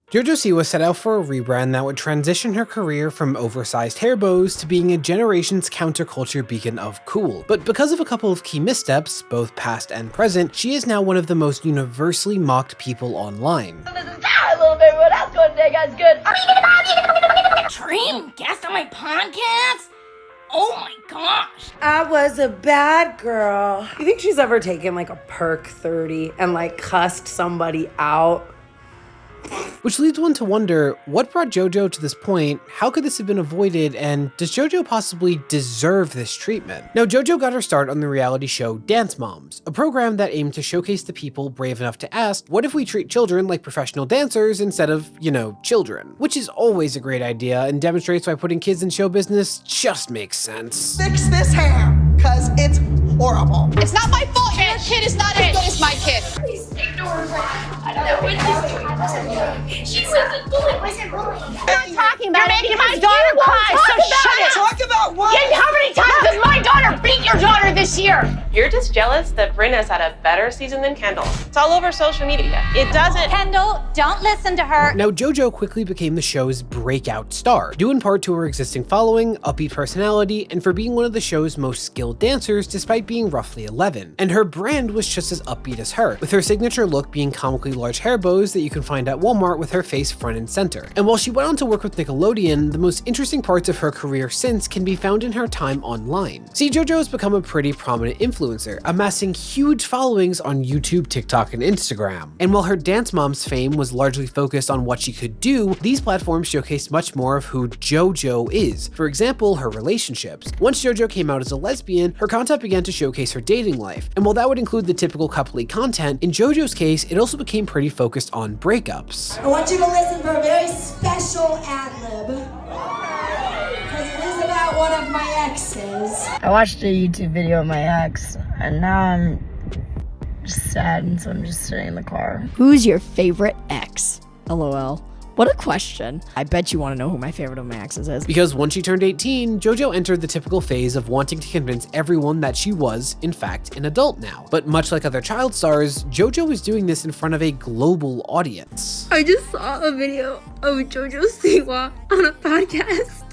JoJo Siwa set out for a rebrand that would transition her career from oversized hair bows to being a generation's counterculture beacon of cool. But because of a couple of key missteps, both past and present, she is now one of the most universally mocked people online. This is a little bit, but how's going today, guys? Good. Dream guest on my podcast? Oh my gosh. I was a bad girl. You think she's ever taken like a perk 30 and like cussed somebody out? Which leads one to wonder, what brought JoJo to this point, how could this have been avoided, and does JoJo possibly deserve this treatment? Now, JoJo got her start on the reality show Dance Moms, a program that aimed to showcase the people brave enough to ask, what if we treat children like professional dancers instead of, children? Which is always a great idea and demonstrates why putting kids in show business just makes sense. Fix this hair, cause it's horrible. It's not my fault. Your kid is not as good as my kid. Please ignore her. I don't know what she's doing. She wasn't bullying. Wasn't bullying. I'm talking about You're making my daughter cry, so shut it. Talk about what? Yeah, how many times has my daughter beat your daughter this year? You're just jealous that Brit has had a better season than Kendall. It's all over social media. It doesn't. Kendall, don't listen to her. Now, JoJo quickly became the show's breakout star, due in part to her existing following, upbeat personality, and for being one of the show's most skilled dancers despite being roughly 11. And her brand was just as upbeat as her, with her signature look being comically large hair bows that you can find at Walmart with her face front and center. And while she went on to work with Nickelodeon, the most interesting parts of her career since can be found in her time online. See, JoJo has become a pretty prominent influencer, amassing huge followings on YouTube, TikTok, and Instagram. And while her Dance Moms fame was largely focused on what she could do, these platforms showcased much more of who JoJo is. For example, her relationships. Once JoJo came out as a lesbian, her content began to showcase her dating life. And while that would include the typical coupley content, in JoJo's case, it also became pretty focused on breakups. I want you to listen for a very special ad-lib, because it is about one of my exes. I watched a YouTube video of my ex, and now I'm just sad, and so I'm just sitting in the car. Who's your favorite ex? LOL. What a question. I bet you want to know who my favorite of my exes is. Because once she turned 18, JoJo entered the typical phase of wanting to convince everyone that she was, in fact, an adult now. But much like other child stars, JoJo was doing this in front of a global audience. I just saw a video of JoJo Siwa on a podcast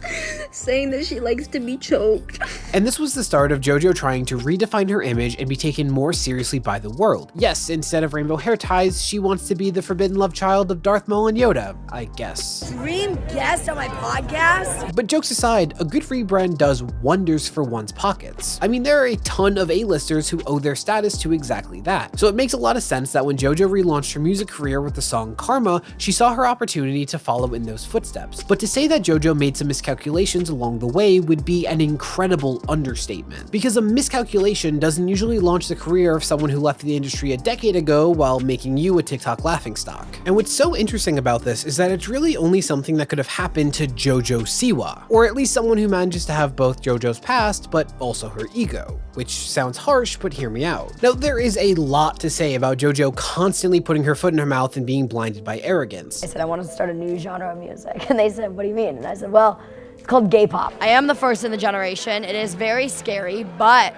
saying that she likes to be choked. And this was the start of JoJo trying to redefine her image and be taken more seriously by the world. Yes, instead of rainbow hair ties, she wants to be the forbidden love child of Darth Maul and Yoda, I guess. Dream guest on my podcast? But jokes aside, a good rebrand does wonders for one's pockets. I mean, there are a ton of A-listers who owe their status to exactly that. So it makes a lot of sense that when JoJo relaunched her music career with the song Karma, she saw her opportunity to follow in those footsteps. But to say that JoJo made some miscalculations along the way would be an incredible understatement. Because a miscalculation doesn't usually launch the career of someone who left the industry a decade ago while making you a TikTok laughingstock. And what's so interesting about this is that it's really only something that could have happened to JoJo Siwa, or at least someone who manages to have both JoJo's past, but also her ego. Which sounds harsh, but hear me out. Now, there is a lot to say about JoJo constantly putting her foot in her mouth and being blinded by arrogance. I said, I want to start a new genre of music. And they said, what do you mean? And I said, well, it's called gay pop. I am the first in the generation. It is very scary, but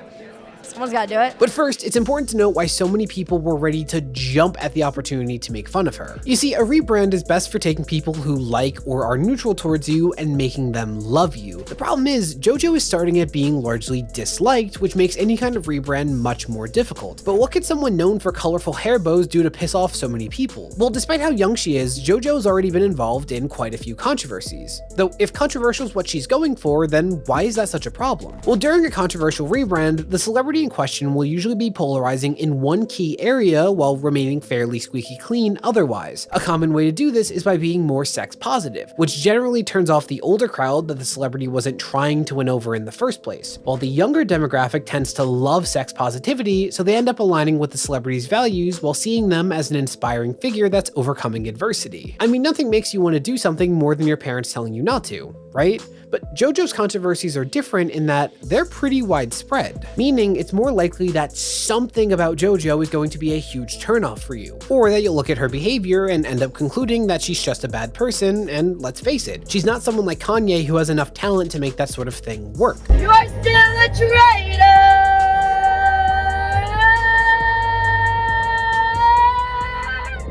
someone's gotta do it. But first, it's important to note why so many people were ready to jump at the opportunity to make fun of her. You see, a rebrand is best for taking people who like or are neutral towards you and making them love you. The problem is, JoJo is starting at being largely disliked, which makes any kind of rebrand much more difficult. But what could someone known for colorful hair bows do to piss off so many people? Well, despite how young she is, JoJo's already been involved in quite a few controversies. Though if controversial is what she's going for, then why is that such a problem? Well, during a controversial rebrand, the celebrity in question will usually be polarizing in one key area while remaining fairly squeaky clean otherwise. A common way to do this is by being more sex positive, which generally turns off the older crowd that the celebrity wasn't trying to win over in the first place, while the younger demographic tends to love sex positivity, so they end up aligning with the celebrity's values while seeing them as an inspiring figure that's overcoming adversity. I mean, nothing makes you want to do something more than your parents telling you not to, right? But JoJo's controversies are different in that they're pretty widespread, meaning it's more likely that something about JoJo is going to be a huge turnoff for you, or that you'll look at her behavior and end up concluding that she's just a bad person, and let's face it, she's not someone like Kanye who has enough talent to make that sort of thing work. You are still a traitor!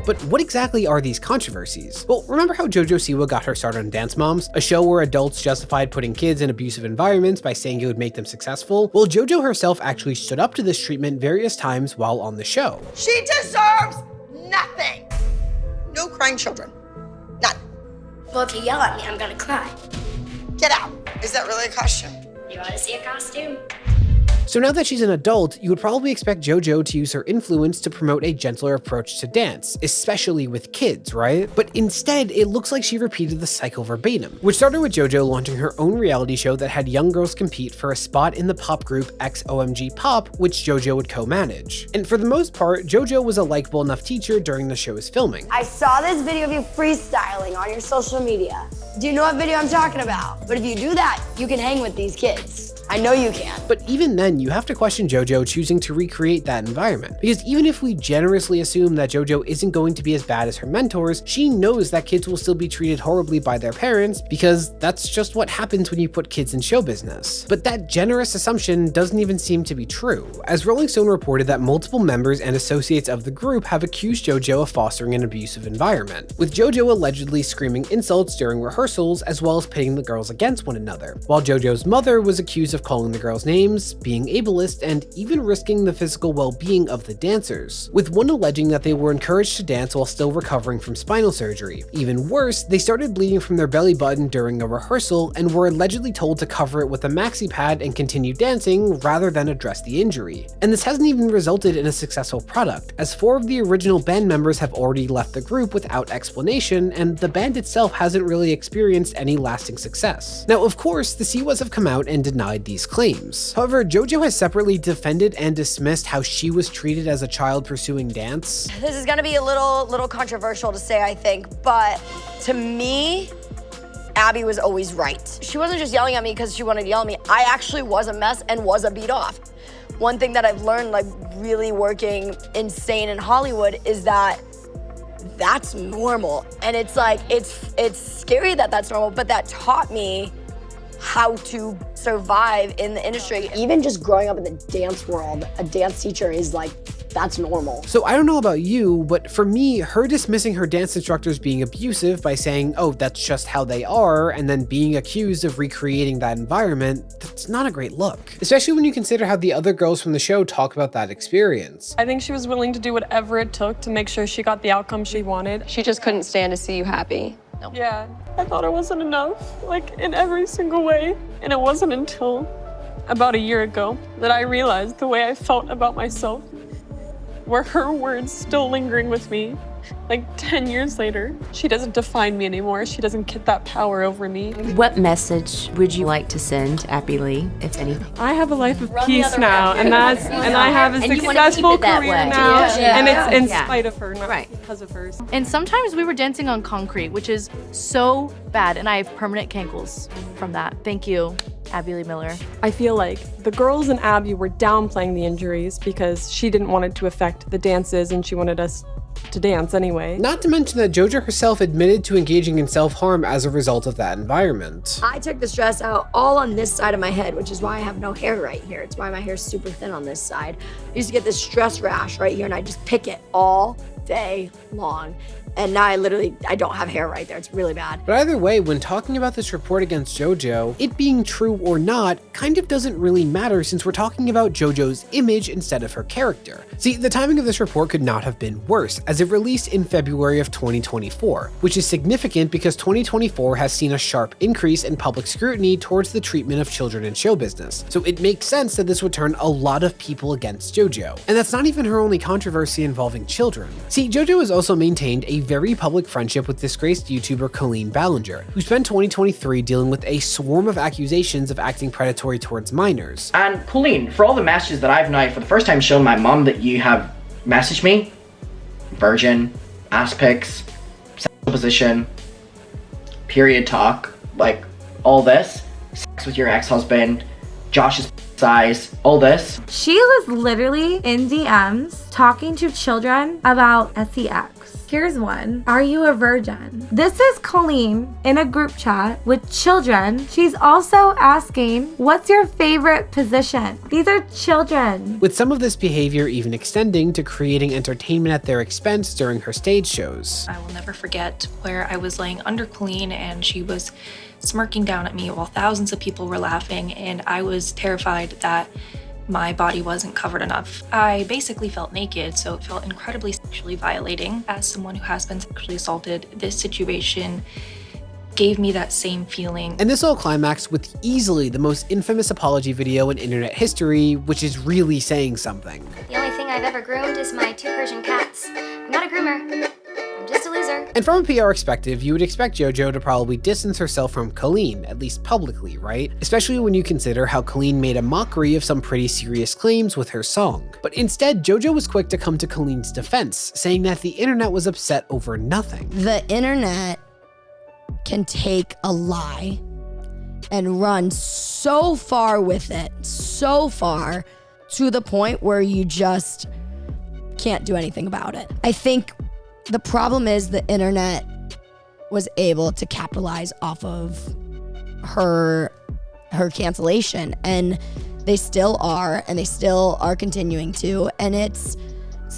But what exactly are these controversies? Well, remember how JoJo Siwa got her start on Dance Moms, a show where adults justified putting kids in abusive environments by saying it would make them successful? Well, JoJo herself actually stood up to this treatment various times while on the show. She deserves nothing. No crying children. None. Well, if you yell at me, I'm gonna cry. Get out. Is that really a costume? You wanna see a costume? So now that she's an adult, you would probably expect JoJo to use her influence to promote a gentler approach to dance, especially with kids, right? But instead, it looks like she repeated the cycle verbatim, which started with JoJo launching her own reality show that had young girls compete for a spot in the pop group XOMG Pop, which JoJo would co-manage. And for the most part, JoJo was a likable enough teacher during the show's filming. I saw this video of you freestyling on your social media. Do you know what video I'm talking about? But if you do that, you can hang with these kids. I know you can. But even then, you have to question JoJo choosing to recreate that environment. Because even if we generously assume that JoJo isn't going to be as bad as her mentors, she knows that kids will still be treated horribly by their parents because that's just what happens when you put kids in show business. But that generous assumption doesn't even seem to be true, as Rolling Stone reported that multiple members and associates of the group have accused JoJo of fostering an abusive environment, with JoJo allegedly screaming insults during rehearsals as well as pitting the girls against one another, while JoJo's mother was accused of calling the girls names, being ableist, and even risking the physical well-being of the dancers, with one alleging that they were encouraged to dance while still recovering from spinal surgery. Even worse, they started bleeding from their belly button during a rehearsal and were allegedly told to cover it with a maxi pad and continue dancing rather than address the injury. And this hasn't even resulted in a successful product, as 4 of the original band members have already left the group without explanation, and the band itself hasn't really experienced any lasting success. Now, of course, the Siwas have come out and denied these claims. However, JoJo has separately defended and dismissed how she was treated as a child pursuing dance. This is gonna be a little controversial to say, I think, but to me, Abby was always right. She wasn't just yelling at me because she wanted to yell at me. I actually was a mess and was a beat off. One thing that I've learned, like really working insane in Hollywood, is that that's normal. And it's like, it's scary that that's normal, but that taught me how to survive in the industry. Even just growing up in the dance world, a dance teacher is like, that's normal. So I don't know about you, but for me, her dismissing her dance instructors being abusive by saying, oh, that's just how they are, and then being accused of recreating that environment, that's not a great look. Especially when you consider how the other girls from the show talk about that experience. I think she was willing to do whatever it took to make sure she got the outcome she wanted. She just couldn't stand to see you happy. No. Yeah, I thought it wasn't enough, like in every single way. And it wasn't until about a year ago that I realized the way I felt about myself were her words still lingering with me. Like 10 years later, she doesn't define me anymore. She doesn't get that power over me. What message would you like to send Abby Lee, if anything? I have a life of peace now, and I have a successful career now, and it's in spite of her, not because of her. And sometimes we were dancing on concrete, which is so bad, and I have permanent cankles from that. Thank you, Abby Lee Miller. I feel like the girls and Abby were downplaying the injuries because she didn't want it to affect the dances, and she wanted us to dance anyway. Not to mention that JoJo herself admitted to engaging in self-harm as a result of that environment. I took the stress out all on this side of my head, which is why I have no hair right here. It's why my hair's super thin on this side. I used to get this stress rash right here, and I just pick it all day long. And now I don't have hair right there. It's really bad. But either way, when talking about this report against JoJo, it being true or not kind of doesn't really matter since we're talking about JoJo's image instead of her character. See, the timing of this report could not have been worse, as it released in February of 2024, which is significant because 2024 has seen a sharp increase in public scrutiny towards the treatment of children in show business. So it makes sense that this would turn a lot of people against JoJo. And that's not even her only controversy involving children. See, JoJo has also maintained a very public friendship with disgraced YouTuber Colleen Ballinger, who spent 2023 dealing with a swarm of accusations of acting predatory towards minors. And Colleen, for all the messages that I've now for the first time shown my mom that you have messaged me, virgin, ass pics, sexual position, period talk, like all this, sex with your ex-husband, Josh's size, all this. She was literally in DMs talking to children about sex. Here's one. Are you a virgin? This is Colleen in a group chat with children. She's also asking, what's your favorite position? These are children. With some of this behavior even extending to creating entertainment at their expense during her stage shows. I will never forget where I was laying under Colleen and she was smirking down at me while thousands of people were laughing, and I was terrified that my body wasn't covered enough. I basically felt naked, so it felt incredibly sexually violating. As someone who has been sexually assaulted, this situation gave me that same feeling. And this all climaxed with easily the most infamous apology video in internet history, which is really saying something. The only thing I've ever groomed is my 2 Persian cats. I'm not a groomer. I'm just a loser. And from a PR perspective, you would expect JoJo to probably distance herself from Colleen, at least publicly, right? Especially when you consider how Colleen made a mockery of some pretty serious claims with her song. But instead, JoJo was quick to come to Colleen's defense, saying that the internet was upset over nothing. The internet can take a lie and run so far with it, so far, to the point where you just can't do anything about it. I think the problem is the internet was able to capitalize off of her cancellation, and they still are, and they still are continuing to, and it's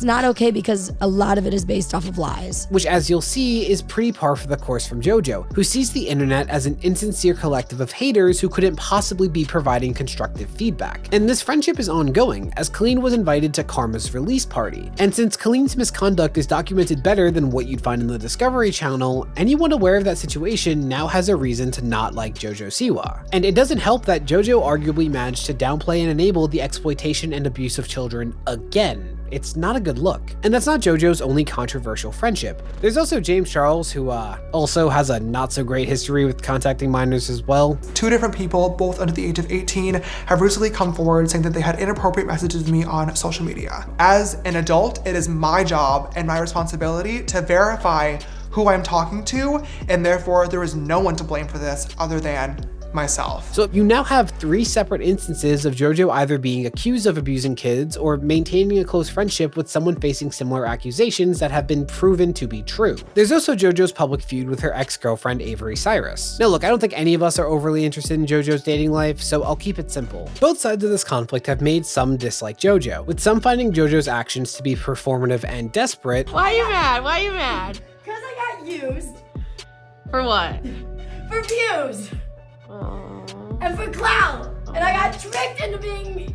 not okay because a lot of it is based off of lies. Which, as you'll see, is pretty par for the course from JoJo, who sees the internet as an insincere collective of haters who couldn't possibly be providing constructive feedback. And this friendship is ongoing, as Colleen was invited to Karma's release party. And since Colleen's misconduct is documented better than what you'd find in the Discovery Channel, anyone aware of that situation now has a reason to not like JoJo Siwa. And it doesn't help that JoJo arguably managed to downplay and enable the exploitation and abuse of children again. It's not a good look. And that's not JoJo's only controversial friendship. There's also James Charles, who also has a not so great history with contacting minors as well. 2 different people, both under the age of 18, have recently come forward saying that they had inappropriate messages with me on social media. As an adult, it is my job and my responsibility to verify who I'm talking to, and therefore there is no one to blame for this other than myself. So you now have 3 separate instances of JoJo either being accused of abusing kids or maintaining a close friendship with someone facing similar accusations that have been proven to be true. There's also JoJo's public feud with her ex-girlfriend Avery Cyrus. Now look, I don't think any of us are overly interested in JoJo's dating life, so I'll keep it simple. Both sides of this conflict have made some dislike JoJo, with some finding JoJo's actions to be performative and desperate. Why are you mad? Why are you mad? Because I got used. For what? For views. And for clout. And I got tricked into being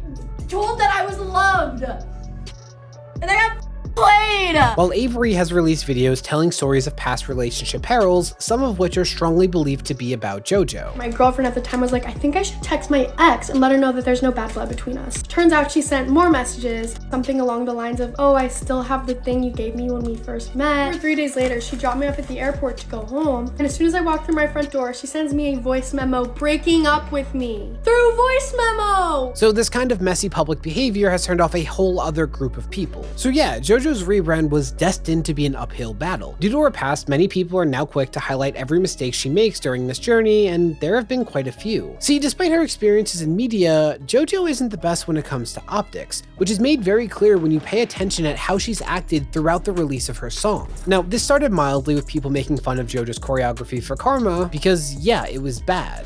told that I was loved. And I got played. While Avery has released videos telling stories of past relationship perils, some of which are strongly believed to be about JoJo. My girlfriend at the time was like, I think I should text my ex and let her know that there's no bad blood between us. Turns out she sent more messages, something along the lines of, oh, I still have the thing you gave me when we first met. 3 days later, she dropped me off at the airport to go home. And as soon as I walked through my front door, she sends me a voice memo breaking up with me through voice memo. So this kind of messy public behavior has turned off a whole other group of people. So yeah, JoJo's rebrand was destined to be an uphill battle. Due to her past, many people are now quick to highlight every mistake she makes during this journey, and there have been quite a few. See, despite her experiences in media, JoJo isn't the best when it comes to optics, which is made very clear when you pay attention at how she's acted throughout the release of her song. Now, this started mildly with people making fun of JoJo's choreography for Karma, because yeah, it was bad.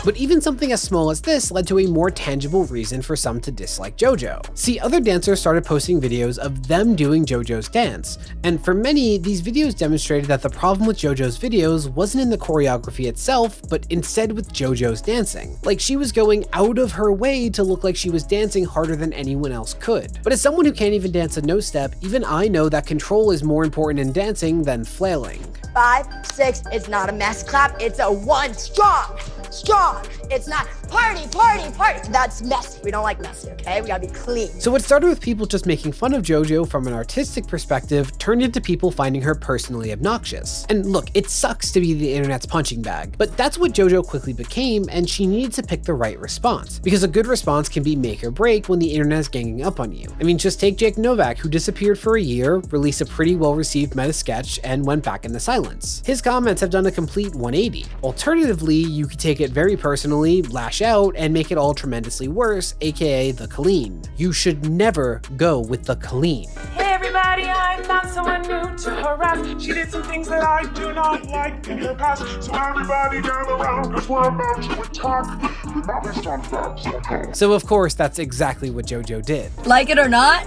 But even something as small as this led to a more tangible reason for some to dislike JoJo. See, other dancers started posting videos of them doing JoJo's dance, and for many, these videos demonstrated that the problem with JoJo's videos wasn't in the choreography itself, but instead with JoJo's dancing. Like, she was going out of her way to look like she was dancing harder than anyone else could. But as someone who can't even dance a no-step, even I know that control is more important in dancing than flailing. 5, 6, it's not a mess clap, it's a 1 strong. It's not party. That's messy. We don't like messy, okay? We gotta be clean. So what started with people just making fun of JoJo from an artistic perspective turned into people finding her personally obnoxious. And look, it sucks to be the internet's punching bag, but that's what JoJo quickly became, and she needed to pick the right response. Because a good response can be make or break when the internet is ganging up on you. I mean, just take Jake Novak, who disappeared for a year, released a pretty well-received meta sketch, and went back into silence. His comments have done a complete 180. Alternatively, you could take it very personally occasionally lash out and make it all tremendously worse, aka the Colleen. You should never go with the Colleen. Hey everybody, I'm not someone new to harass. She did some things that I do not like in her past. So everybody gather around, cause we're about to attack. We're not based on facts, okay? So of course, that's exactly what JoJo did. Like it or not,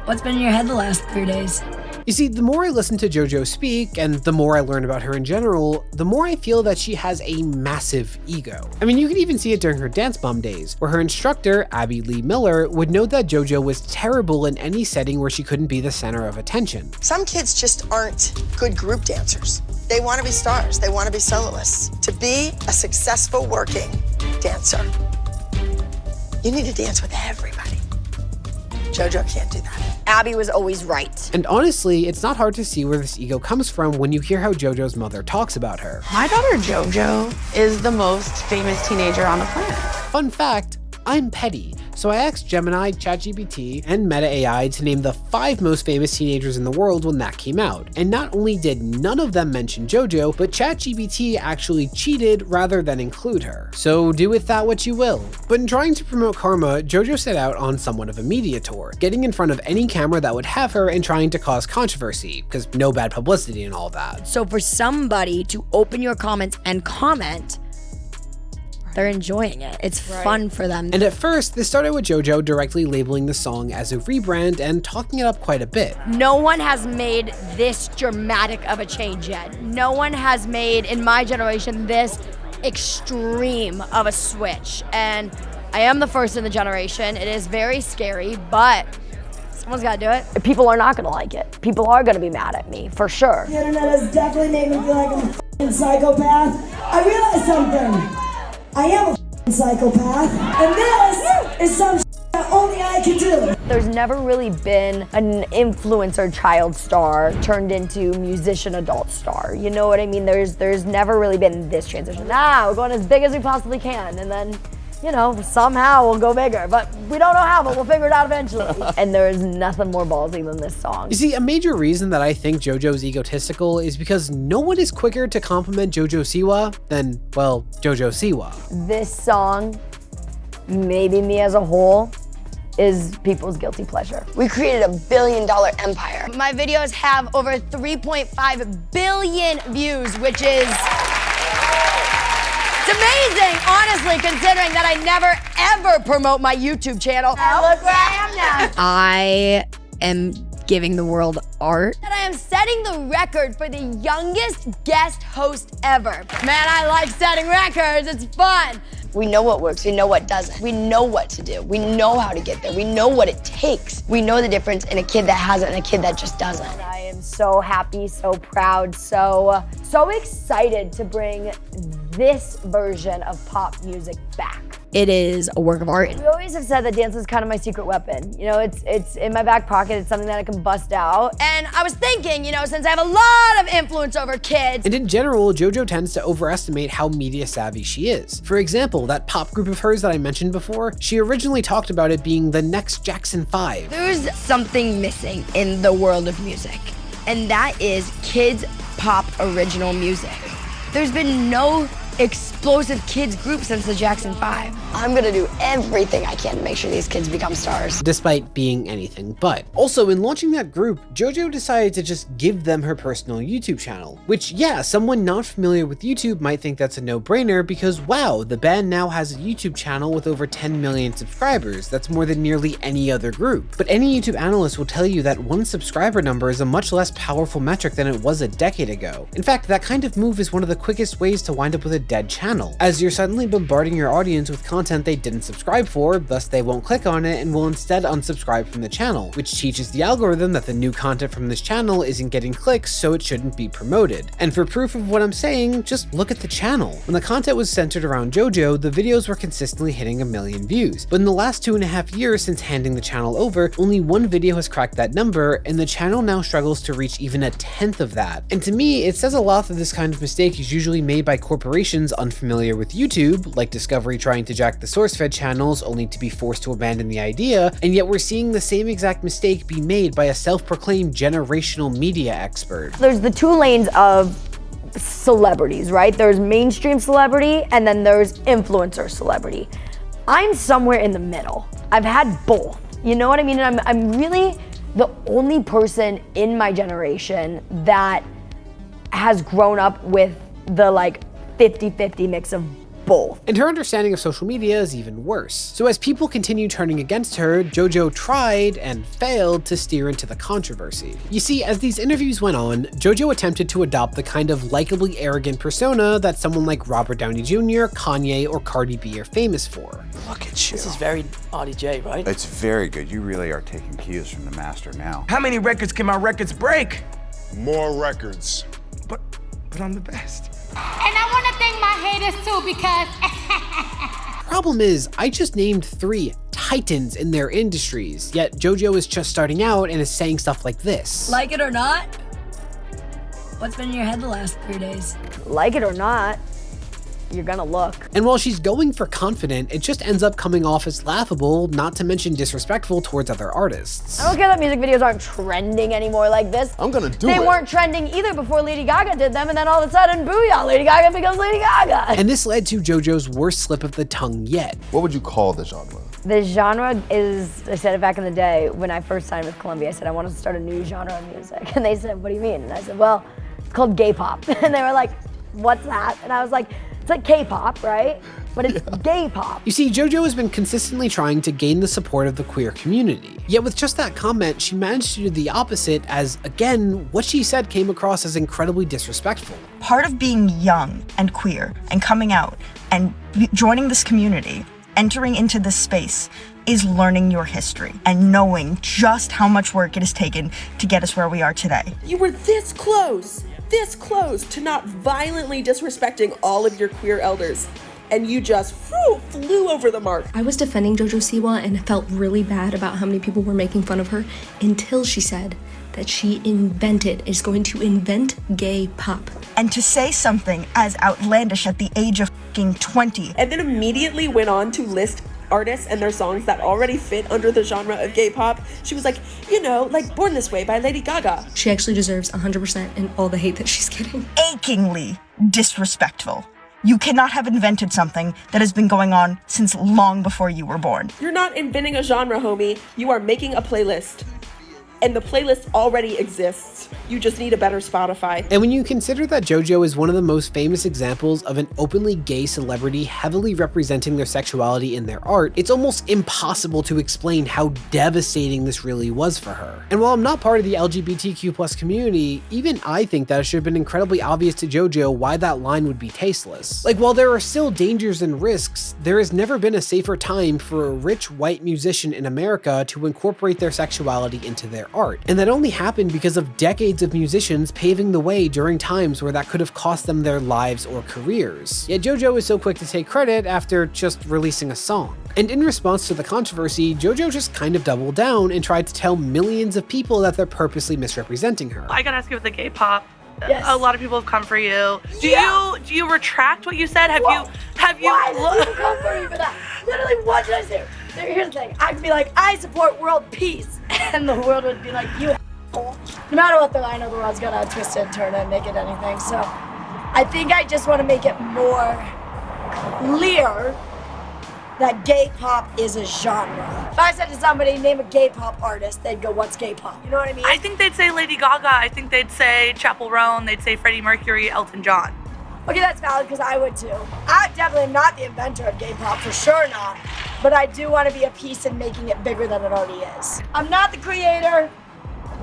what's been in your head the last 3 days? You see, the more I listen to JoJo speak, and the more I learn about her in general, the more I feel that she has a massive ego. I mean, you can even see it during her Dance Mom days, where her instructor, Abby Lee Miller, would note that JoJo was terrible in any setting where she couldn't be the center of attention. Some kids just aren't good group dancers. They want to be stars. They want to be soloists. To be a successful working dancer, you need to dance with everybody. JoJo can't do that. Abby was always right. And honestly, it's not hard to see where this ego comes from when you hear how JoJo's mother talks about her. My daughter JoJo is the most famous teenager on the planet. Fun fact, I'm petty, so I asked Gemini, ChatGPT, and Meta AI to name the 5 most famous teenagers in the world when that came out. And not only did none of them mention JoJo, but ChatGPT actually cheated rather than include her. So do with that what you will. But in trying to promote Karma, JoJo set out on somewhat of a media tour, getting in front of any camera that would have her and trying to cause controversy, because no bad publicity and all that. So for somebody to open your comments and comment, they're enjoying it. It's fun for them. And at first, this started with JoJo directly labeling the song as a rebrand and talking it up quite a bit. No one has made this dramatic of a change yet. No one has made, in my generation, this extreme of a switch. And I am the first in the generation. It is very scary, but someone's gotta do it. People are not gonna like it. People are gonna be mad at me, for sure. The internet has definitely made me feel like I'm a f***ing psychopath. I realized something. I am a f***ing psychopath, and this is some shit that only I can do. There's never really been an influencer child star turned into musician adult star. You know what I mean? There's never really been this transition. We're going as big as we possibly can, and then, you know, somehow we'll go bigger, but we don't know how, but we'll figure it out eventually. And there's nothing more ballsy than this song. You see, a major reason that I think JoJo's egotistical is because no one is quicker to compliment JoJo Siwa than, well, JoJo Siwa. This song, maybe me as a whole, is people's guilty pleasure. We created a $1 billion empire. My videos have over 3.5 billion views, which is it's amazing, honestly, considering that I never, ever promote my YouTube channel. Look where I am now. I am giving the world art. And I am setting the record for the youngest guest host ever. Man, I like setting records, it's fun. We know what works, we know what doesn't. We know what to do. We know how to get there. We know what it takes. We know the difference in a kid that has it and a kid that just doesn't. I am so happy, so proud, so excited to bring this version of pop music back. It is a work of art. We always have said that dance is kind of my secret weapon. You know, it's in my back pocket. It's something that I can bust out. And I was thinking, you know, since I have a lot of influence over kids. And in general, JoJo tends to overestimate how media savvy she is. For example, that pop group of hers that I mentioned before, she originally talked about it being the next Jackson 5. There's something missing in the world of music, and that is kids pop original music. There's been no explosive kids group since the Jackson 5. I'm gonna do everything I can to make sure these kids become stars. Despite being anything but. Also, in launching that group, JoJo decided to just give them her personal YouTube channel, which, yeah, someone not familiar with YouTube might think that's a no-brainer because, wow, the band now has a YouTube channel with over 10 million subscribers. That's more than nearly any other group. But any YouTube analyst will tell you that one subscriber number is a much less powerful metric than it was a decade ago. In fact, that kind of move is one of the quickest ways to wind up with a dead channel, as you're suddenly bombarding your audience with content they didn't subscribe for, thus they won't click on it and will instead unsubscribe from the channel, which teaches the algorithm that the new content from this channel isn't getting clicks, so it shouldn't be promoted. And for proof of what I'm saying, just look at the channel. When the content was centered around JoJo, the videos were consistently hitting 1 million views, but in the last 2.5 years since handing the channel over, only one video has cracked that number, and the channel now struggles to reach even 1/10 of that. And to me, it says a lot that this kind of mistake is usually made by corporations unfamiliar with YouTube, like Discovery trying to jack the source-fed channels only to be forced to abandon the idea, and yet we're seeing the same exact mistake be made by a self-proclaimed generational media expert. There's the two lanes of celebrities, right? There's mainstream celebrity and then there's influencer celebrity. I'm somewhere in the middle. I've had both. You know what I mean? And I'm really the only person in my generation that has grown up with the like 50-50 mix of both. And her understanding of social media is even worse. So as people continue turning against her, JoJo tried and failed to steer into the controversy. You see, as these interviews went on, JoJo attempted to adopt the kind of likably arrogant persona that someone like Robert Downey Jr., Kanye, or Cardi B are famous for. Look at you. This is very RDJ, right? It's very good. You really are taking cues from the master now. How many records can my records break? More records. But I'm the best. And I want to thank my haters too because Problem is, I just named 3 titans in their industries, yet JoJo is just starting out and is saying stuff like this. Like it or not, what's been in your head the last 3 days? Like it or not, you're gonna look. And while she's going for confident, it just ends up coming off as laughable, not to mention disrespectful towards other artists. I don't care that music videos aren't trending anymore like this. I'm gonna do it. They weren't trending either before Lady Gaga did them, and then all of a sudden, booyah, Lady Gaga becomes Lady Gaga. And this led to JoJo's worst slip of the tongue yet. What would you call the genre? The genre is, I said it back in the day when I first signed with Columbia, I said I wanted to start a new genre of music. And they said, what do you mean? And I said, well, it's called gay pop. And they were like, what's that? And I was like, it's like K-pop, right? But it's gay pop. You see, JoJo has been consistently trying to gain the support of the queer community. Yet with just that comment, she managed to do the opposite as, again, what she said came across as incredibly disrespectful. Part of being young and queer and coming out and joining this community, entering into this space, is learning your history and knowing just how much work it has taken to get us where we are today. You were this close to not violently disrespecting all of your queer elders, and you just flew over the mark. I was defending JoJo Siwa and felt really bad about how many people were making fun of her until she said that she is going to invent gay pop. And to say something as outlandish at the age of fucking 20. And then immediately went on to list artists and their songs that already fit under the genre of gay pop. She was like, you know, like Born This Way by Lady Gaga. She actually deserves 100% in all the hate that she's getting. Achingly disrespectful. You cannot have invented something that has been going on since long before you were born. You're not inventing a genre, homie. You are making a playlist. And the playlist already exists. You just need a better Spotify. And when you consider that JoJo is one of the most famous examples of an openly gay celebrity heavily representing their sexuality in their art, it's almost impossible to explain how devastating this really was for her. And while I'm not part of the LGBTQ+ community, even I think that it should have been incredibly obvious to JoJo why that line would be tasteless. Like, while there are still dangers and risks, there has never been a safer time for a rich white musician in America to incorporate their sexuality into their art. And that only happened because of decades of musicians paving the way during times where that could have cost them their lives or careers. Yet JoJo is so quick to take credit after just releasing a song. And in response to the controversy, JoJo just kind of doubled down and tried to tell millions of people that they're purposely misrepresenting her. I gotta ask you with the gay pop. Yes. A lot of people have come for you. Do you retract what you said? Why did people come for you for that? Literally, what did I say? Here's the thing. I'd be like, I support world peace. And the world would be like, you asshole. No matter what I know the world's gonna twist it and turn it and make it anything. So I think I just want to make it more clear that gay pop is a genre. If I said to somebody, name a gay pop artist, they'd go, what's gay pop? You know what I mean? I think they'd say Lady Gaga. I think they'd say Chappell Roan. They'd say Freddie Mercury, Elton John. Okay, that's valid because I would too. I definitely am not the inventor of gay pop, for sure not. But I do want to be a piece in making it bigger than it already is. I'm not the creator,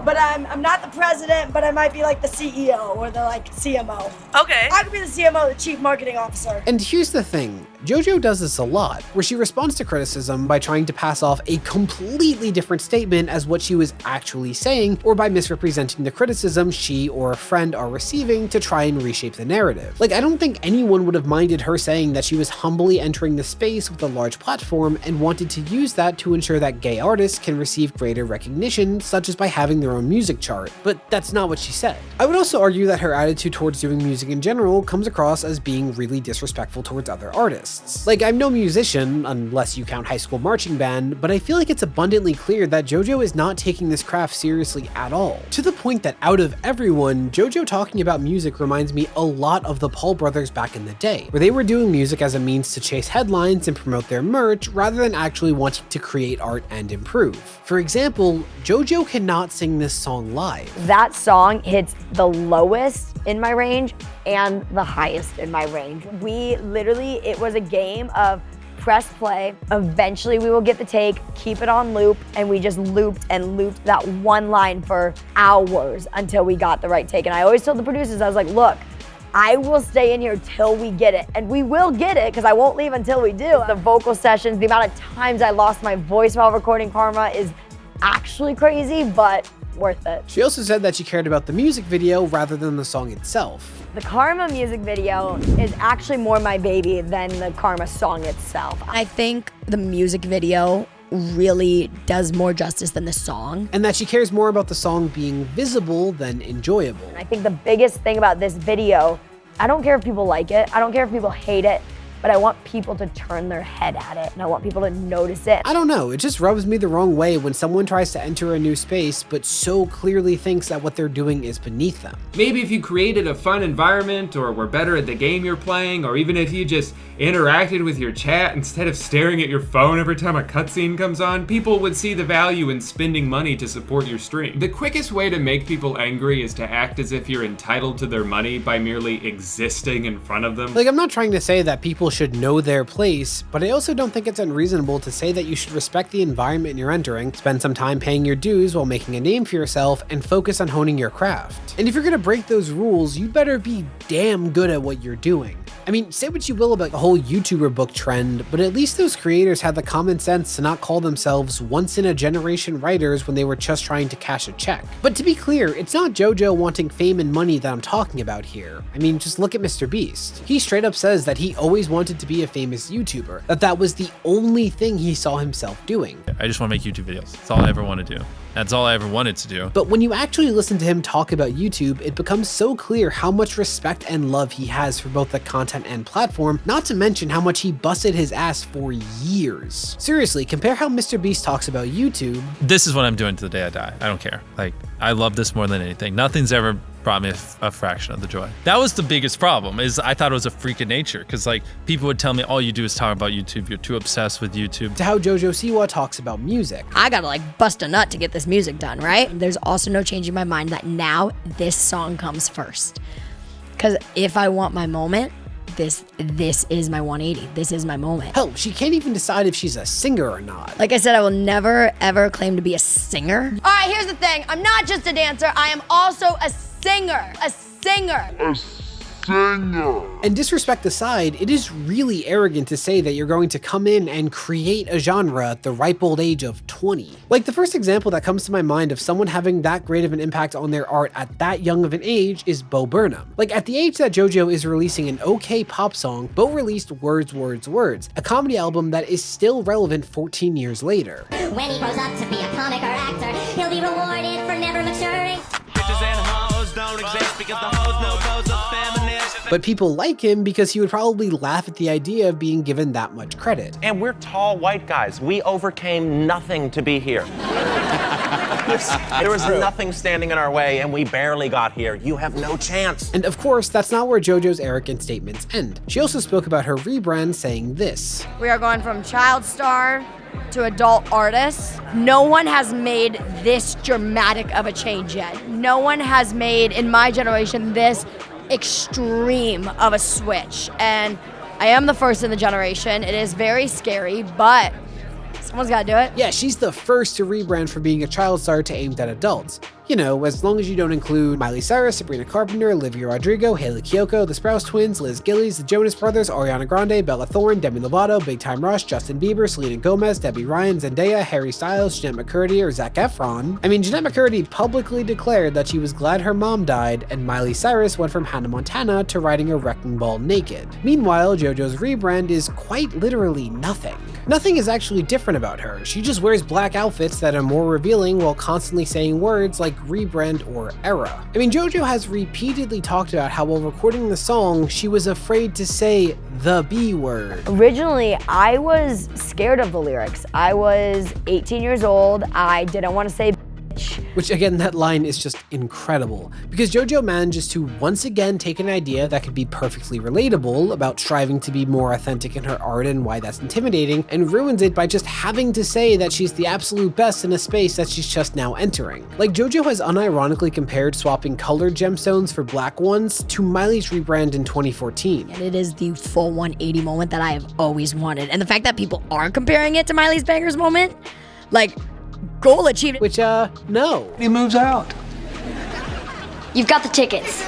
but I'm not the president, but I might be like the CEO or the CMO. Okay. I could be the CMO, the chief marketing officer. And here's the thing, JoJo does this a lot, where she responds to criticism by trying to pass off a completely different statement as what she was actually saying, or by misrepresenting the criticism she or a friend are receiving to try and reshape the narrative. Like, I don't think anyone would have minded her saying that she was humbly entering the space with a large platform and wanted to use that to ensure that gay artists can receive greater recognition, such as by having their own music chart, but that's not what she said. I would also argue that her attitude towards doing music in general comes across as being really disrespectful towards other artists. artists. Like, I'm no musician, unless you count High School Marching Band, but I feel like it's abundantly clear that JoJo is not taking this craft seriously at all. To the point that out of everyone, JoJo talking about music reminds me a lot of the Paul brothers back in the day, where they were doing music as a means to chase headlines and promote their merch rather than actually wanting to create art and improve. For example, JoJo cannot sing this song live. That song hits the lowest in my range and the highest in my range. It was a game of press play, eventually we will get the take, keep it on loop, and we just looped and looped that one line for hours until we got the right take. And I always told the producers, I was like, look, I will stay in here till we get it. And we will get it, because I won't leave until we do. The vocal sessions, the amount of times I lost my voice while recording Karma is actually crazy, but worth it. She also said that she cared about the music video rather than the song itself. The Karma music video is actually more my baby than the Karma song itself. I think the music video really does more justice than the song. And that she cares more about the song being visible than enjoyable. I think the biggest thing about this video, I don't care if people like it, I don't care if people hate it, but I want people to turn their head at it, and I want people to notice it. I don't know, it just rubs me the wrong way when someone tries to enter a new space but so clearly thinks that what they're doing is beneath them. Maybe if you created a fun environment, or were better at the game you're playing, or even if you just interacted with your chat instead of staring at your phone every time a cutscene comes on, people would see the value in spending money to support your stream. The quickest way to make people angry is to act as if you're entitled to their money by merely existing in front of them. Like, I'm not trying to say that people should know their place, but I also don't think it's unreasonable to say that you should respect the environment you're entering, spend some time paying your dues while making a name for yourself, and focus on honing your craft. And if you're gonna break those rules, you better be damn good at what you're doing. I mean, say what you will about the whole YouTuber book trend, but at least those creators had the common sense to not call themselves once-in-a-generation writers when they were just trying to cash a check. But to be clear, it's not JoJo wanting fame and money that I'm talking about here. I mean, just look at Mr. Beast. He straight up says that he always wanted to be a famous YouTuber, that was the only thing he saw himself doing. I just want to make YouTube videos. That's all I ever want to do. That's all I ever wanted to do. But when you actually listen to him talk about YouTube, it becomes so clear how much respect and love he has for both the content and platform, not to mention how much he busted his ass for years. Seriously, compare how Mr. Beast talks about YouTube. This is what I'm doing to the day I die. I don't care. Like, I love this more than anything. Nothing's ever brought me a fraction of the joy. That was the biggest problem, is I thought it was a freak of nature, because like people would tell me all you do is talk about YouTube, you're too obsessed with YouTube. To how JoJo Siwa talks about music. I gotta like bust a nut to get this music done, right? There's also no change in my mind that now this song comes first. Because if I want my moment, this is my 180. This is my moment. Hell, she can't even decide if she's a singer or not. Like I said, I will never ever claim to be a singer. All right, here's the thing. I'm not just a dancer, I am also a singer. A singer. And disrespect aside, it is really arrogant to say that you're going to come in and create a genre at the ripe old age of 20. Like, the first example that comes to my mind of someone having that great of an impact on their art at that young of an age is Bo Burnham. Like, at the age that JoJo is releasing an okay pop song, Bo released Words, Words, Words, a comedy album that is still relevant 14 years later. When he grows up to be a comic or actor, he'll be rewarded for never maturing. Bitches and hoes don't exist because the hoes know those are feminist. But people like him because he would probably laugh at the idea of being given that much credit. And we're tall white guys. We overcame nothing to be here. There was nothing standing in our way, and we barely got here. You have no chance. And of course, that's not where JoJo's arrogant statements end. She also spoke about her rebrand, saying this. We are going from child star to adult artist. No one has made this dramatic of a change yet. No one has made, in my generation, this extreme of a switch. And I am the first in the generation. It is very scary, but someone's gotta do it. Yeah, she's the first to rebrand from being a child star to aimed at adults. You know, as long as you don't include Miley Cyrus, Sabrina Carpenter, Olivia Rodrigo, Haley Kiyoko, the Sprouse Twins, Liz Gillies, the Jonas Brothers, Ariana Grande, Bella Thorne, Demi Lovato, Big Time Rush, Justin Bieber, Selena Gomez, Debbie Ryan, Zendaya, Harry Styles, Jeanette McCurdy, or Zac Efron. I mean, Jeanette McCurdy publicly declared that she was glad her mom died, and Miley Cyrus went from Hannah Montana to riding a wrecking ball naked. Meanwhile, JoJo's rebrand is quite literally nothing. Nothing is actually different about her. She just wears black outfits that are more revealing while constantly saying words like like Rebrand or Era. I mean, JoJo has repeatedly talked about how while recording the song, she was afraid to say the B word. Originally, I was scared of the lyrics. I was 18 years old. I didn't want to say bitch. Which again, that line is just incredible because JoJo manages to once again take an idea that could be perfectly relatable about striving to be more authentic in her art and why that's intimidating, and ruins it by just having to say that she's the absolute best in a space that she's just now entering. Like JoJo has unironically compared swapping colored gemstones for black ones to Miley's Rebrand in 2014. And it is the full 180 moment that I have always wanted. And the fact that people aren't comparing it to Miley's Bangers moment, like, goal achieved. Which, no. He moves out. You've got the tickets.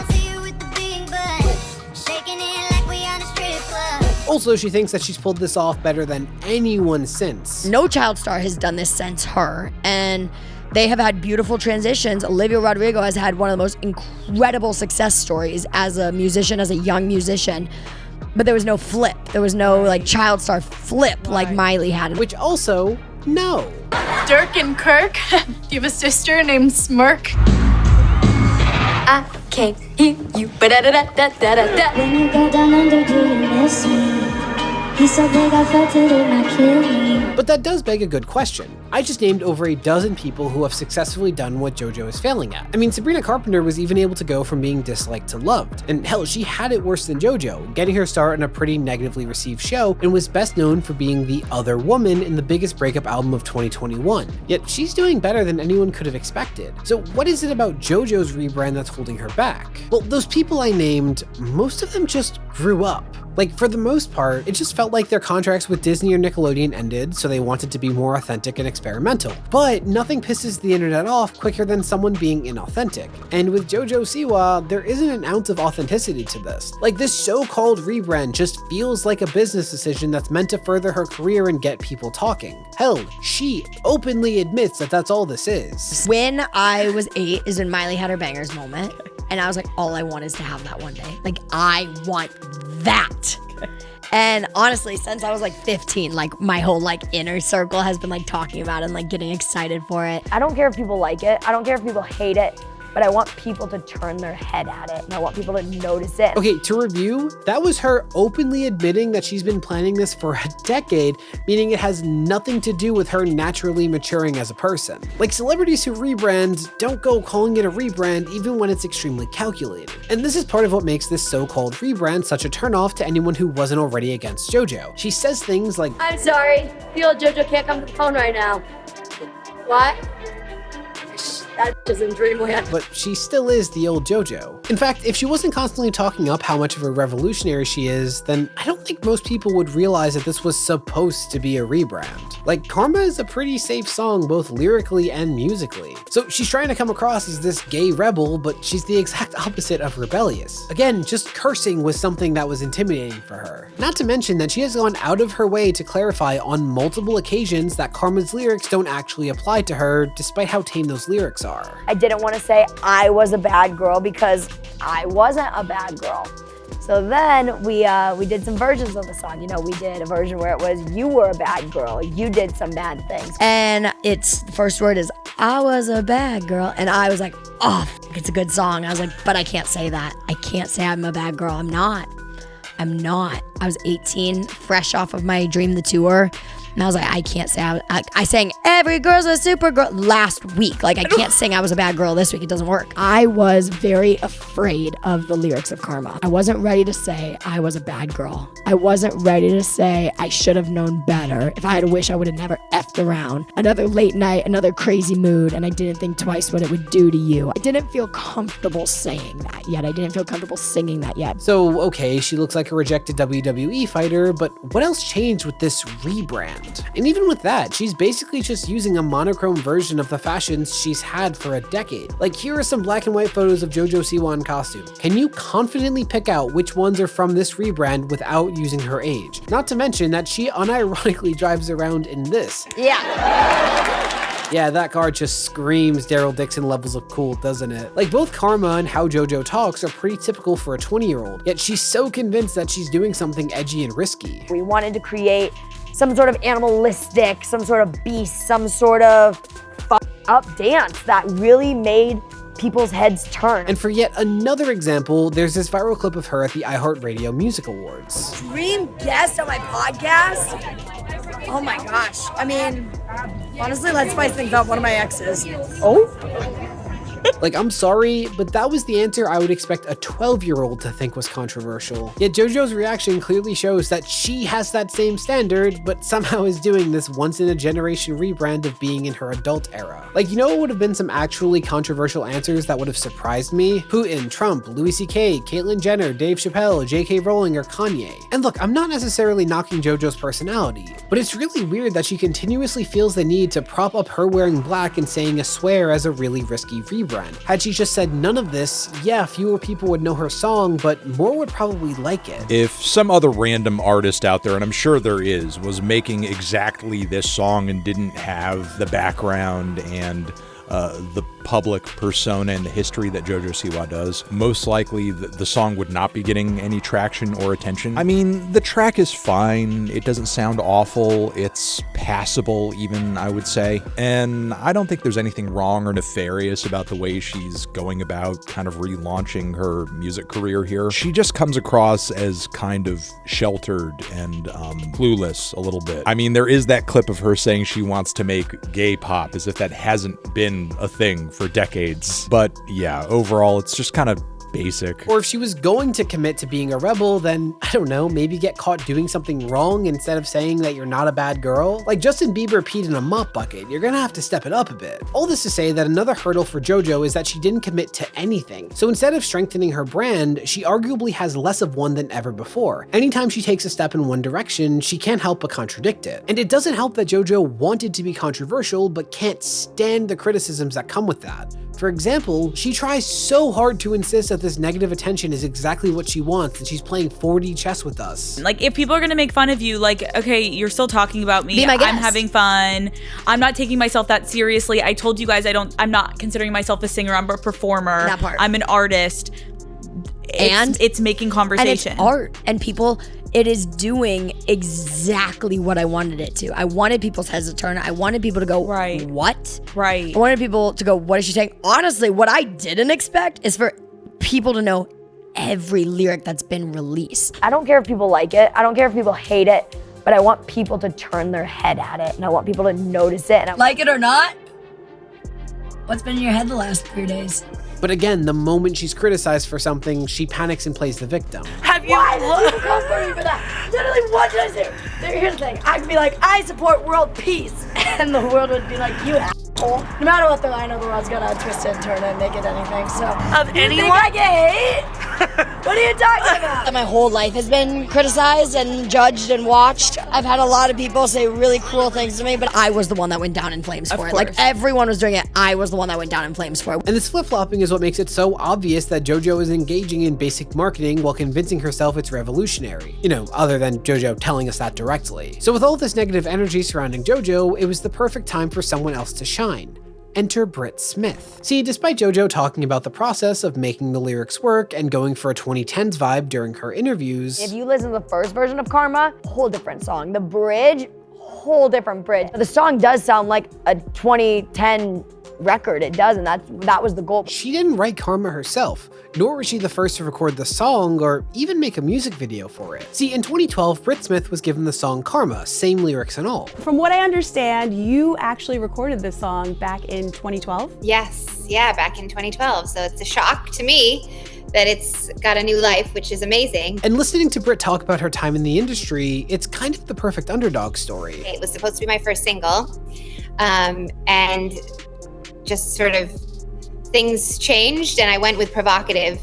Also, she thinks that she's pulled this off better than anyone since. No child star has done this since her, and they have had beautiful transitions. Olivia Rodrigo has had one of the most incredible success stories as a musician, as a young musician. But there was no flip. There was no like child star flip like Miley had. Which also, no. Dirk and Kirk, you have a sister named Smirk. I can't hear you. Ba-da-da-da-da-da-da. When you go down under, do you miss me? He's so big, I felt it in my kidney. But that does beg a good question. I just named over a dozen people who have successfully done what JoJo is failing at. I mean, Sabrina Carpenter was even able to go from being disliked to loved. And hell, she had it worse than JoJo, getting her start in a pretty negatively received show, and was best known for being the other woman in the biggest breakup album of 2021. Yet she's doing better than anyone could have expected. So what is it about JoJo's Rebrand that's holding her back? Well, those people I named, most of them just grew up. Like, for the most part, it just felt like their contracts with Disney or Nickelodeon ended, so they wanted to be more authentic and experimental. But nothing pisses the internet off quicker than someone being inauthentic. And with JoJo Siwa, there isn't an ounce of authenticity to this. Like, this so-called rebrand just feels like a business decision that's meant to further her career and get people talking. Hell, she openly admits that that's all this is. When I was 8 is when Miley had her bangers moment. And I was like, all I want is to have that one day. Like, I want that. And honestly, since I was like 15, like my whole like inner circle has been like talking about it and like getting excited for it. I don't care if people like it. I don't care if people hate it. But I want people to turn their head at it, and I want people to notice it. Okay, to review, that was her openly admitting that she's been planning this for a decade, meaning it has nothing to do with her naturally maturing as a person. Like celebrities who rebrand don't go calling it a rebrand even when it's extremely calculated. And this is part of what makes this so-called rebrand such a turnoff to anyone who wasn't already against JoJo. She says things like, I'm sorry, the old JoJo can't come to the phone right now. What? That is in dreamland. But she still is the old JoJo. In fact, if she wasn't constantly talking up how much of a revolutionary she is, then I don't think most people would realize that this was supposed to be a rebrand. Like, Karma is a pretty safe song both lyrically and musically. So she's trying to come across as this gay rebel, but she's the exact opposite of rebellious. Again, just cursing was something that was intimidating for her. Not to mention that she has gone out of her way to clarify on multiple occasions that Karma's lyrics don't actually apply to her, despite how tame those lyrics are. I didn't want to say I was a bad girl because I wasn't a bad girl. So then we did some versions of the song. You know, we did a version where it was, you were a bad girl, you did some bad things. And it's, the first word is, I was a bad girl. And I was like, oh, it's a good song. I was like, but I can't say that. I can't say I'm a bad girl. I'm not. I was 18, fresh off of my Dream the Tour. And I was like, I can't say, I sang Every Girl's a Super Girl last week. Like, I can't sing I was a bad girl this week. It doesn't work. I was very afraid of the lyrics of Karma. I wasn't ready to say I was a bad girl. I wasn't ready to say I should have known better. If I had a wish, I would have never effed around. Another late night, another crazy mood, and I didn't think twice what it would do to you. I didn't feel comfortable saying that yet. I didn't feel comfortable singing that yet. So, okay, she looks like a rejected WWE fighter, but what else changed with this rebrand? And even with that, she's basically just using a monochrome version of the fashions she's had for a decade. Like, here are some black and white photos of JoJo Siwa in costume. Can you confidently pick out which ones are from this rebrand without using her age? Not to mention that she unironically drives around in this. Yeah. Yeah, that car just screams Daryl Dixon levels of cool, doesn't it? Like, both Karma and how JoJo talks are pretty typical for a 20-year-old, yet she's so convinced that she's doing something edgy and risky. We wanted to create some sort of animalistic, some sort of beast, some sort of up dance that really made people's heads turn. And for yet another example, there's this viral clip of her at the iHeartRadio Music Awards. Dream guest on my podcast? Oh my gosh. I mean, honestly, let's spice things up. One of my exes. Oh? Like, I'm sorry, but that was the answer I would expect a 12-year-old to think was controversial. Yet JoJo's reaction clearly shows that she has that same standard, but somehow is doing this once-in-a-generation rebrand of being in her adult era. Like, you know what would have been some actually controversial answers that would have surprised me? Putin, Trump, Louis C.K., Caitlyn Jenner, Dave Chappelle, J.K. Rowling, or Kanye. And look, I'm not necessarily knocking JoJo's personality, but it's really weird that she continuously feels the need to prop up her wearing black and saying a swear as a really risky rebrand. Had she just said none of this, yeah, fewer people would know her song, but more would probably like it. If some other random artist out there, and I'm sure there is, was making exactly this song and didn't have the background and the public persona and the history that JoJo Siwa does, most likely the song would not be getting any traction or attention. I mean, the track is fine. It doesn't sound awful. It's passable even, I would say. And I don't think there's anything wrong or nefarious about the way she's going about kind of relaunching her music career here. She just comes across as kind of sheltered and clueless a little bit. I mean, there is that clip of her saying she wants to make gay pop, as if that hasn't been a thing for decades. But yeah, overall, it's just kind of basic. Or if she was going to commit to being a rebel, then, I don't know, maybe get caught doing something wrong instead of saying that you're not a bad girl. Like Justin Bieber peed in a mop bucket, you're gonna have to step it up a bit. All this to say that another hurdle for JoJo is that she didn't commit to anything. So instead of strengthening her brand, she arguably has less of one than ever before. Anytime she takes a step in one direction, she can't help but contradict it. And it doesn't help that JoJo wanted to be controversial, but can't stand the criticisms that come with that. For example, she tries so hard to insist that this negative attention is exactly what she wants, and she's playing 4D chess with us. Like, if people are gonna make fun of you, like, okay, you're still talking about me. Be my guest. I'm having fun. I'm not taking myself that seriously. I told you guys I'm not considering myself a singer. I'm a performer. That part. I'm an artist. It's making conversation. And it's art, and people, it is doing exactly what I wanted it to. I wanted people's heads to turn. I wanted people to go, right, what? Right. I wanted people to go, what is she saying? Honestly, what I didn't expect is for people to know every lyric that's been released. I don't care if people like it. I don't care if people hate it, but I want people to turn their head at it, and I want people to notice it. And Like it or not, what's been in your head the last 3 days? But again, the moment she's criticized for something, she panics and plays the victim. Have you? Why did you come for me for that? Literally, what did I say? Here's the thing. I could be like, I support world peace, and the world would be like, you asshole. No matter what, I know the world's gonna twist it and turn it and make it anything. So, Of you anyone? think I get hate? What are you talking about? My whole life has been criticized and judged and watched. I've had a lot of people say really cruel things to me, but I was the one that went down in flames for it. Like, everyone was doing it. I was the one that went down in flames for it. And this flip-flopping is what makes it so obvious that JoJo is engaging in basic marketing while convincing herself it's revolutionary. You know, other than JoJo telling us that directly. So with all this negative energy surrounding JoJo, it was the perfect time for someone else to shine. Enter Brit Smith. See, despite JoJo talking about the process of making the lyrics work and going for a 2010s vibe during her interviews, if you listen to the first version of Karma, whole different song. The bridge, whole different bridge. The song does sound like a 2010 record. It does, and that was the goal. She didn't write Karma herself, nor was she the first to record the song or even make a music video for it. See, in 2012, Brit Smith was given the song Karma, same lyrics and all. From what I understand, you actually recorded this song back in 2012? Yes, yeah, back in 2012. So it's a shock to me that it's got a new life, which is amazing. And listening to Brit talk about her time in the industry, it's kind of the perfect underdog story. It was supposed to be my first single, and just sort of things changed, and I went with Provocative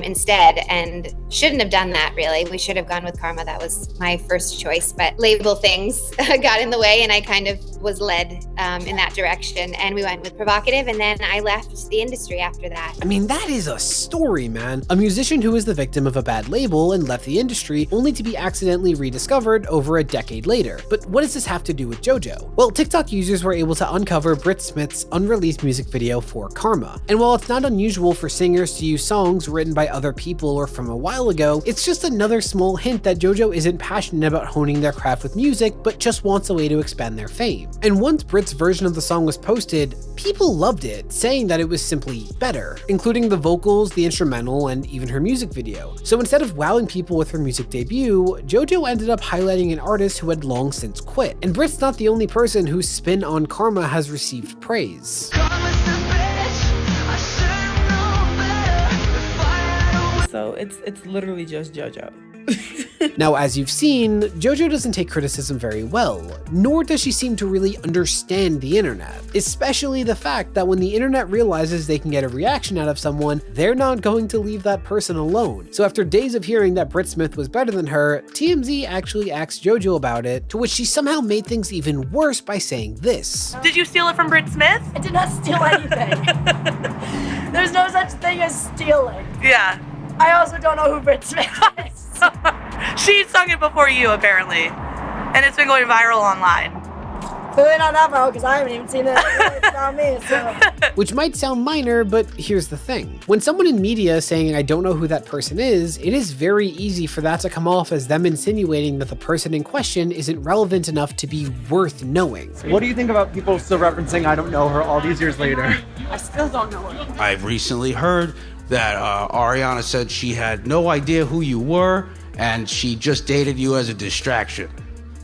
instead, and shouldn't have done that, really. We should have gone with Karma. That was my first choice, but label things got in the way, and I kind of was led in that direction, and we went with Provocative, and then I left the industry after that. I mean, that is a story, man. A musician who was the victim of a bad label and left the industry only to be accidentally rediscovered over a decade later. But what does this have to do with JoJo? Well, TikTok users were able to uncover Brit Smith's unreleased music video for Karma. And while it's not unusual for singers to use songs written by other people or from a while while ago, it's just another small hint that JoJo isn't passionate about honing their craft with music, but just wants a way to expand their fame. And once Brit's version of the song was posted, people loved it, saying that it was simply better, including the vocals, the instrumental, and even her music video. So instead of wowing people with her music debut, JoJo ended up highlighting an artist who had long since quit. And Brit's not the only person whose spin on Karma has received praise. So it's literally just JoJo. Now, as you've seen, JoJo doesn't take criticism very well, nor does she seem to really understand the internet, especially the fact that when the internet realizes they can get a reaction out of someone, they're not going to leave that person alone. So after days of hearing that Brit Smith was better than her, TMZ actually asked JoJo about it, to which she somehow made things even worse by saying this. Did you steal it from Brit Smith? I did not steal anything. There's no such thing as stealing. Yeah. I also don't know who Brit Smith is. She sung it before you, apparently. And it's been going viral online. Clearly not that viral, because I haven't even seen it. It's not me, so. Which might sound minor, but here's the thing. When someone in media is saying, I don't know who that person is, it is very easy for that to come off as them insinuating that the person in question isn't relevant enough to be worth knowing. What do you think about people still referencing I don't know her all these years later? I still don't know her. I've recently heard that Ariana said she had no idea who you were and she just dated you as a distraction.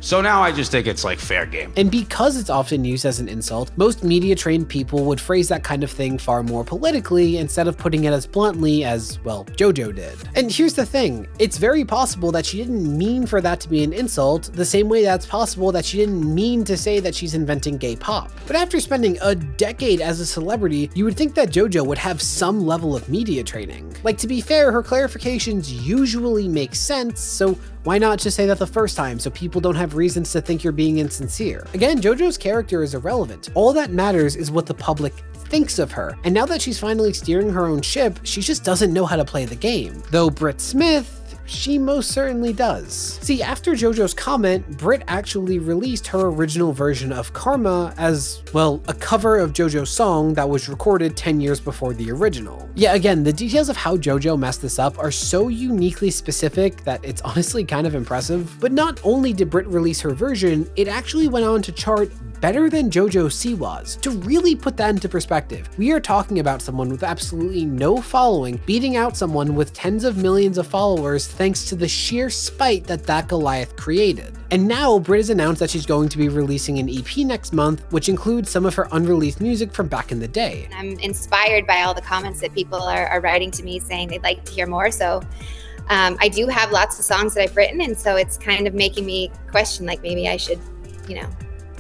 So now I just think it's like fair game. And because it's often used as an insult, most media-trained people would phrase that kind of thing far more politically instead of putting it as bluntly as, well, JoJo did. And here's the thing, it's very possible that she didn't mean for that to be an insult, the same way that's possible that she didn't mean to say that she's inventing gay pop. But after spending a decade as a celebrity, you would think that JoJo would have some level of media training. Like, to be fair, her clarifications usually make sense, so why not just say that the first time so people don't have reasons to think you're being insincere? Again, JoJo's character is irrelevant. All that matters is what the public thinks of her. And now that she's finally steering her own ship, she just doesn't know how to play the game. Though Brit Smith, she most certainly does. See, after JoJo's comment, Brit actually released her original version of Karma as, well, a cover of JoJo's song that was recorded 10 years before the original. Yeah, again, the details of how JoJo messed this up are so uniquely specific that it's honestly kind of impressive. But not only did Brit release her version, it actually went on to chart better than JoJo Siwa's. To really put that into perspective, we are talking about someone with absolutely no following beating out someone with tens of millions of followers thanks to the sheer spite that Goliath created. And now Brit has announced that she's going to be releasing an EP next month, which includes some of her unreleased music from back in the day. I'm inspired by all the comments that people are writing to me saying they'd like to hear more. So I do have lots of songs that I've written, and so it's kind of making me question, like, maybe I should,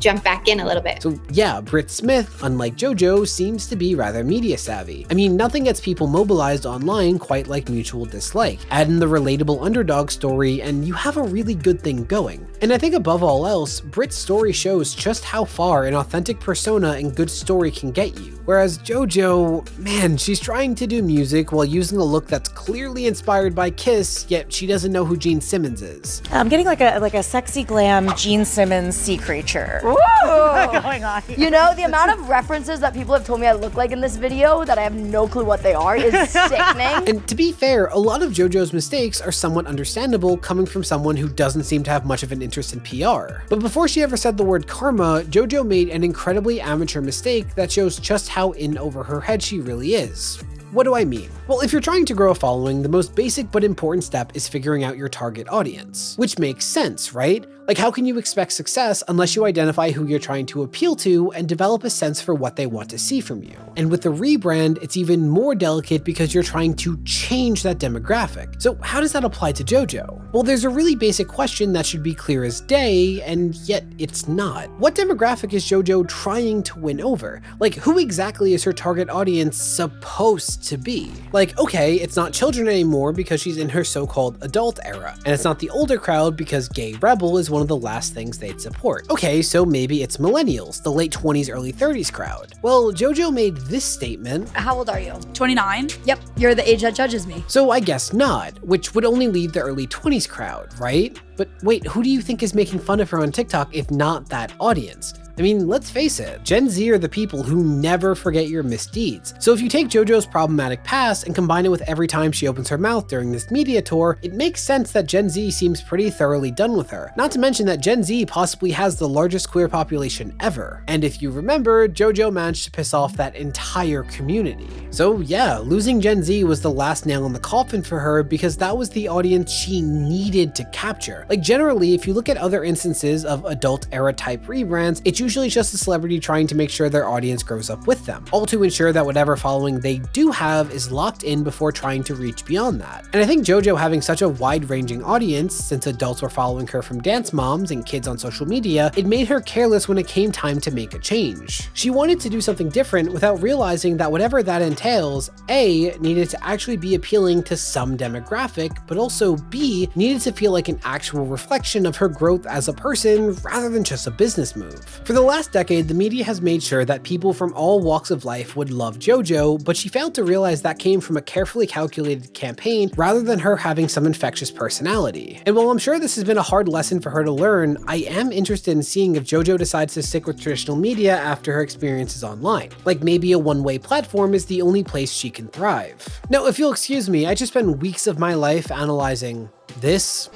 jump back in a little bit. So yeah, Brit Smith, unlike JoJo, seems to be rather media savvy. I mean, nothing gets people mobilized online quite like mutual dislike. Add in the relatable underdog story and you have a really good thing going. And I think above all else, Brit's story shows just how far an authentic persona and good story can get you. Whereas JoJo, man, she's trying to do music while using a look that's clearly inspired by Kiss, yet she doesn't know who Gene Simmons is. I'm getting like a sexy glam Gene Simmons sea creature. Going on here. You know, the amount of references that people have told me I look like in this video that I have no clue what they are is sickening. And to be fair, a lot of JoJo's mistakes are somewhat understandable coming from someone who doesn't seem to have much of an interest in PR. But before she ever said the word karma, JoJo made an incredibly amateur mistake that shows just how in over her head she really is. What do I mean? Well, if you're trying to grow a following, the most basic but important step is figuring out your target audience. Which makes sense, right? Like, how can you expect success unless you identify who you're trying to appeal to and develop a sense for what they want to see from you? And with the rebrand, it's even more delicate because you're trying to change that demographic. So how does that apply to JoJo? Well, there's a really basic question that should be clear as day, and yet it's not. What demographic is JoJo trying to win over? Like, who exactly is her target audience supposed to be? Like, okay, it's not children anymore because she's in her so-called adult era, and it's not the older crowd because Gay Rebel is one of the last things they'd support. Okay, so maybe it's millennials, the late 20s, early 30s crowd. Well, JoJo made this statement. How old are you? 29. Yep, you're the age that judges me. So I guess not, which would only leave the early 20s crowd, right? But wait, who do you think is making fun of her on TikTok if not that audience? I mean, let's face it, Gen Z are the people who never forget your misdeeds. So if you take JoJo's problematic past and combine it with every time she opens her mouth during this media tour, it makes sense that Gen Z seems pretty thoroughly done with her. Not to mention that Gen Z possibly has the largest queer population ever. And if you remember, JoJo managed to piss off that entire community. So yeah, losing Gen Z was the last nail in the coffin for her because that was the audience she needed to capture. Like generally, if you look at other instances of adult era type rebrands, it's usually just a celebrity trying to make sure their audience grows up with them, all to ensure that whatever following they do have is locked in before trying to reach beyond that. And I think JoJo having such a wide-ranging audience, since adults were following her from dance moms and kids on social media, it made her careless when it came time to make a change. She wanted to do something different without realizing that whatever that entails, A, needed to actually be appealing to some demographic, but also B, needed to feel like an actual reflection of her growth as a person rather than just a business move. For the last decade, the media has made sure that people from all walks of life would love JoJo, but she failed to realize that came from a carefully calculated campaign rather than her having some infectious personality. And while I'm sure this has been a hard lesson for her to learn, I am interested in seeing if JoJo decides to stick with traditional media after her experiences online. Like maybe a one-way platform is the only place she can thrive. Now, if you'll excuse me, I just spent weeks of my life analyzing this.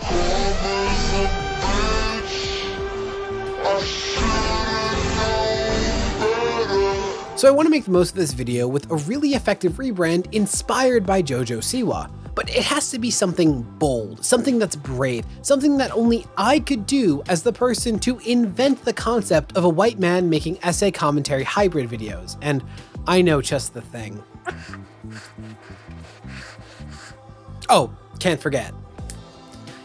So I want to make the most of this video with a really effective rebrand inspired by JoJo Siwa. But it has to be something bold, something that's brave, something that only I could do as the person to invent the concept of a white man making essay commentary hybrid videos. And I know just the thing. Oh, can't forget.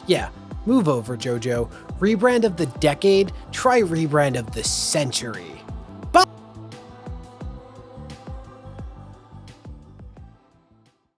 Yeah, move over, JoJo. Rebrand of the decade, try rebrand of the century.